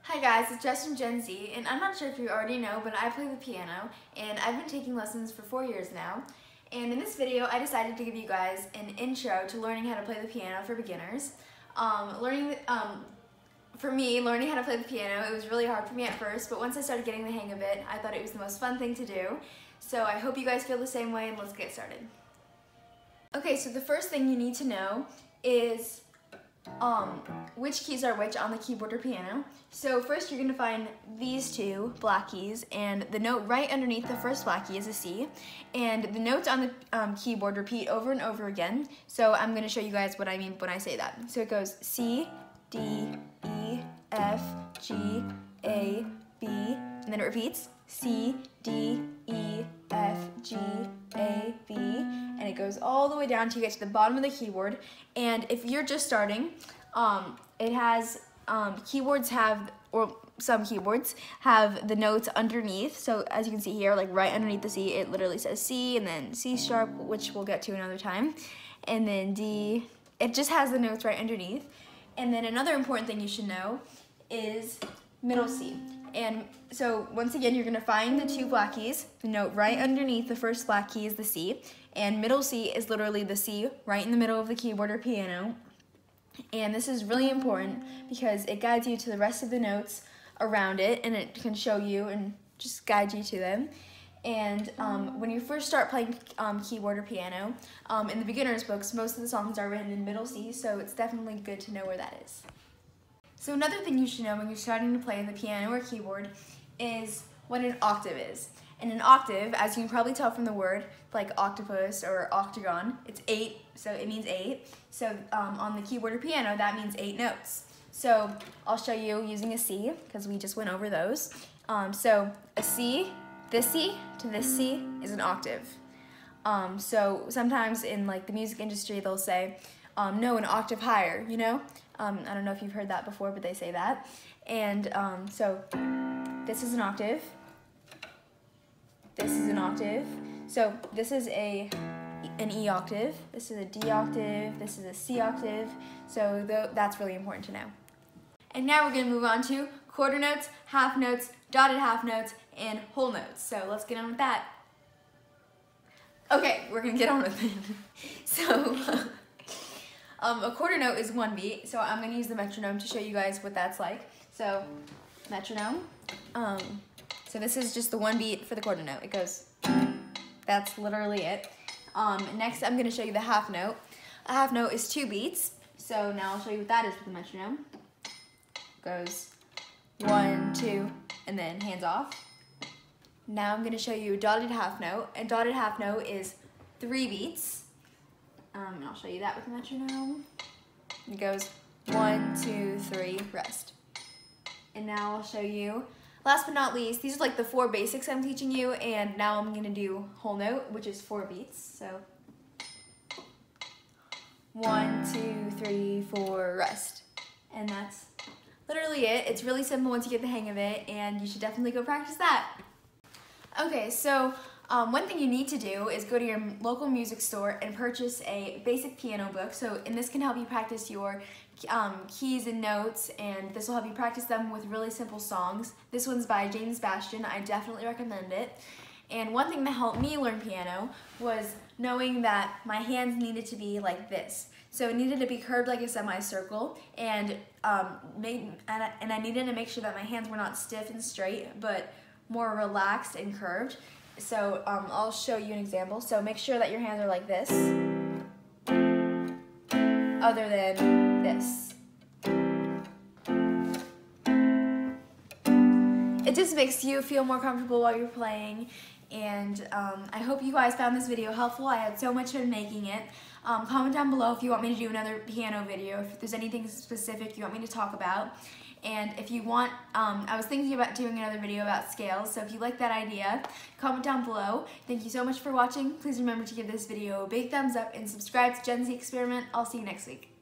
Hi guys, it's Jess from Gen Z, and I'm not sure if you already know, but I play the piano, and I've been taking lessons for 4 years now. And in this video, I decided to give you guys an intro to learning how to play the piano for beginners. For me, learning how to play the piano, it was really hard for me at first, but once I started getting the hang of it, I thought it was the most fun thing to do. So I hope you guys feel the same way, and let's get started. Okay, so the first thing you need to know is which keys are which on the keyboard or piano. So first you're going to find these two black keys, and the note right underneath the first black key is a C, and the notes on the keyboard repeat over and over again. So I'm going to show you guys what I mean when I say that. So it goes C, D, E, F, G, A, B, and then it repeats C, D, E, F, G, A, B, and it goes all the way down till you get to the bottom of the keyboard. And if you're just starting, it has, keyboards have, or some keyboards have the notes underneath. So as you can see here, like right underneath the C, it literally says C, and then C sharp, which we'll get to another time, and then D. It just has the notes right underneath. And then another important thing you should know is middle C. And so once again, you're gonna find the two black keys. The note right underneath the first black key is the C, and middle C is literally the C right in the middle of the keyboard or piano. And this is really important because it guides you to the rest of the notes around it, and it can show you and just guide you to them. And when you first start playing keyboard or piano, in the beginner's books, most of the songs are written in middle C, so it's definitely good to know where that is. So another thing you should know when you're starting to play the piano or keyboard is what an octave is. And an octave, as you can probably tell from the word, like octopus or octagon, it's 8, so it means 8. So on the keyboard or piano, that means 8 notes. So I'll show you using a C, because we just went over those. So a C, this C to this C is an octave. So sometimes in like the music industry, they'll say, no, an octave higher, you know? I don't know if you've heard that before, but they say that. And so this is an octave. This is an octave. So this is an E octave. This is a D octave. This is a C octave. So that's really important to know. And now we're going to move on to quarter notes, half notes, dotted half notes, and whole notes. So let's get on with that. Okay, we're going to get on with it. So a quarter note is 1 beat, so I'm going to use the metronome to show you guys what that's like. So, metronome. So this is just the 1 beat for the quarter note. It goes, that's literally it. Next, I'm going to show you the half note. A half note is 2 beats, so now I'll show you what that is with the metronome. It goes 1, 2, and then hands off. Now I'm going to show you a dotted half note. A dotted half note is 3 beats. And I'll show you that with the metronome. It goes 1, 2, 3, rest. And now I'll show you, last but not least, these are like the 4 basics I'm teaching you, and now I'm gonna do whole note, which is 4 beats. So 1, 2, 3, 4, rest. And that's literally it. It's really simple once you get the hang of it, and you should definitely go practice that. Okay, so one thing you need to do is go to your local music store and purchase a basic piano book. And this can help you practice your keys and notes, and this will help you practice them with really simple songs. This one's by James Bastian. I definitely recommend it. And one thing that helped me learn piano was knowing that my hands needed to be like this. So it needed to be curved like a semicircle, and I needed to make sure that my hands were not stiff and straight, but more relaxed and curved. So I'll show you an example. So make sure that your hands are like this, other than this. It just makes you feel more comfortable while you're playing, and I hope you guys found this video helpful. I had so much fun making it. Comment down below if you want me to do another piano video, if there's anything specific you want me to talk about. And if you want, I was thinking about doing another video about scales, so if you like that idea, comment down below. Thank you so much for watching. Please remember to give this video a big thumbs up and subscribe to Gen Z Experiment. I'll see you next week.